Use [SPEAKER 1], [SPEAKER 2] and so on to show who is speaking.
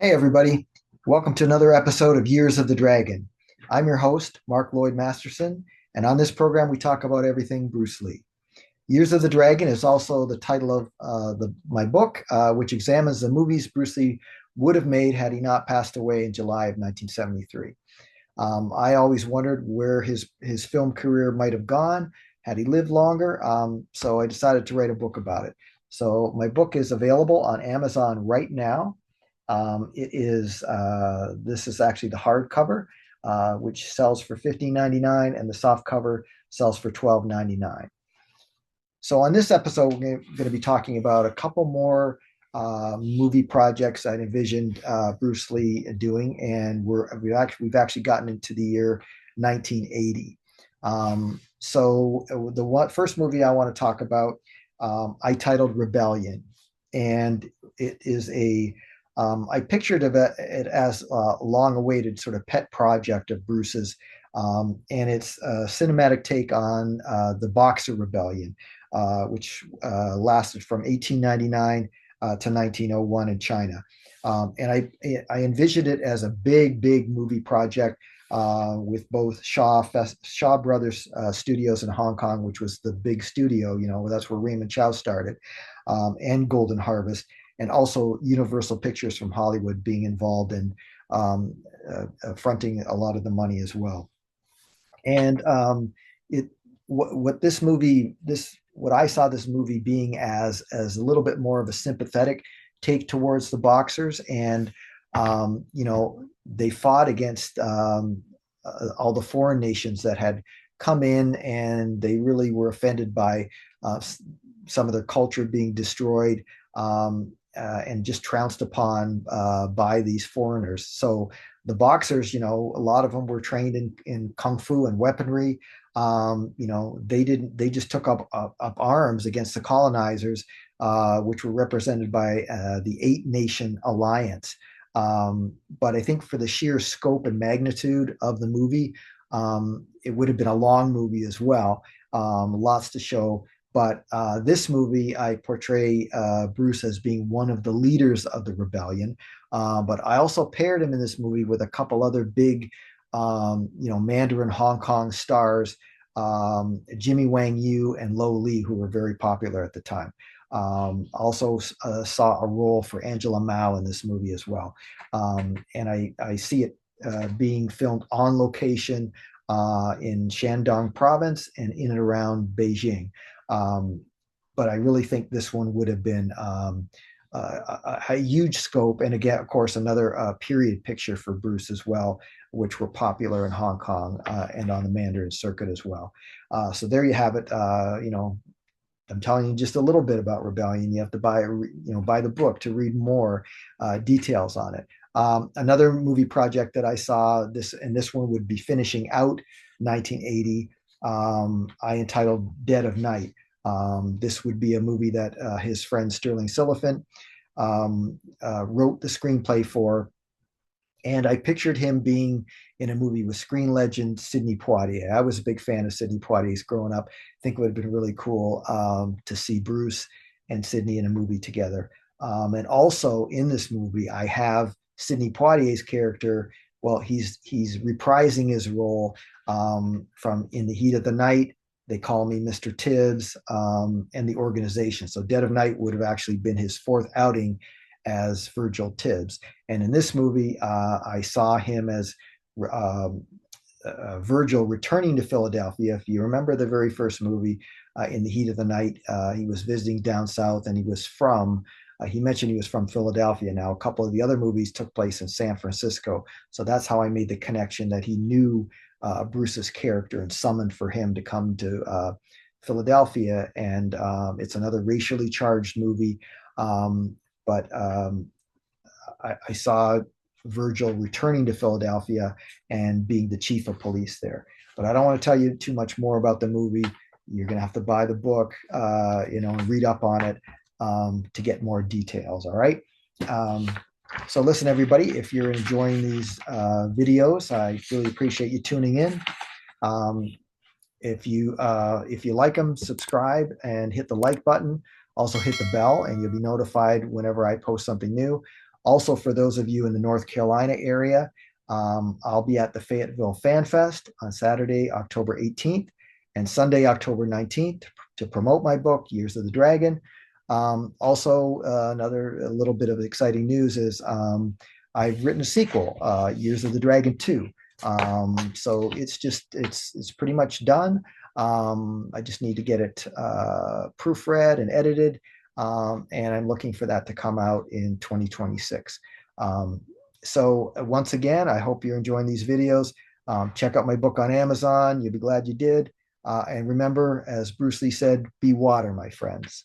[SPEAKER 1] Hey, everybody. Welcome to another episode of Years of the Dragon. I'm your host, Mark Lloyd Masterson, and on this program, we talk about everything Bruce Lee. Years of the Dragon is also the title of my book, which examines the movies Bruce Lee would have made had he not passed away in July of 1973. I always wondered where his film career might have gone had he lived longer, so I decided to write a book about it. So my book is available on Amazon right now. This is actually the hardcover, which sells for $15.99, and the soft cover sells for $12.99. So on this episode, we're going to be talking about a couple more movie projects I envisioned Bruce Lee doing, and we've actually gotten into the year 1980. So the first movie I want to talk about, I titled Rebellion, and it is I pictured it as a long-awaited sort of pet project of Bruce's, and it's a cinematic take on the Boxer Rebellion, which lasted from 1899 to 1901 in China. And I envisioned it as a big movie project with both Shaw Brothers Studios in Hong Kong, which was the big studio, that's where Raymond Chow started, and Golden Harvest, and also Universal Pictures from Hollywood being involved in fronting a lot of the money as well. And it what this movie this what I saw this movie being as a little bit more of a sympathetic take towards the boxers, and they fought against all the foreign nations that had come in, and they really were offended by some of their culture being destroyed, and just trounced upon by these foreigners. So the boxers, a lot of them were trained in kung fu and weaponry. They just took up arms against the colonizers, which were represented by the Eight Nation Alliance. But I think for the sheer scope and magnitude of the movie, it would have been a long movie as well. Lots to show. But this movie, I portray Bruce as being one of the leaders of the rebellion. But I also paired him in this movie with a couple other big, Mandarin Hong Kong stars, Jimmy Wang Yu and Lieh, who were very popular at the time. Also saw a role for Angela Mao in this movie as well. And I see it being filmed on location in Shandong province and in and around Beijing. But I really think this one would have been a huge scope. And again, of course, another period picture for Bruce as well, which were popular in Hong Kong and on the Mandarin circuit as well. So there you have it. I'm telling you just a little bit about Rebellion. You have to buy the book to read more details on it. Another movie project that I saw, this one would be finishing out 1980. I entitled Dead of Night. This would be a movie that his friend Sterling Silliphant wrote the screenplay for, and I pictured him being in a movie with screen legend Sidney Poitier. I was a big fan of Sidney Poitier's growing up. I think it would have been really cool to see Bruce and Sidney in a movie together. And also in this movie, I have Sidney Poitier's character. Well, he's reprising his role from In the Heat of the Night. They Call Me Mr. Tibbs, and The Organization. So Dead of Night would have actually been his fourth outing as Virgil Tibbs. And in this movie, I saw him as Virgil returning to Philadelphia. If you remember the very first movie, In the Heat of the Night, he was visiting down south, and he mentioned he was from Philadelphia. Now, a couple of the other movies took place in San Francisco. So that's how I made the connection that he knew Bruce's character and summoned for him to come to Philadelphia. And it's another racially charged movie. But I saw Virgil returning to Philadelphia and being the chief of police there. But I don't want to tell you too much more about the movie. You're going to have to buy the book, and read up on it to get more details. All right. So listen, everybody, if you're enjoying these videos, I really appreciate you tuning in. If you like them, subscribe and hit the like button. Also hit the bell, and you'll be notified whenever I post something new. Also, for those of you in the North Carolina area, I'll be at the Fayetteville Fan Fest on Saturday, October 18th, and Sunday, October 19th, to promote my book, Years of the Dragon. Also, another a little bit of exciting news is I've written a sequel, Years of the Dragon 2. So it's pretty much done. I just need to get it proofread and edited, and I'm looking for that to come out in 2026. So once again, I hope you're enjoying these videos. Check out my book on Amazon. You'll be glad you did. And remember, as Bruce Lee said, be water, my friends.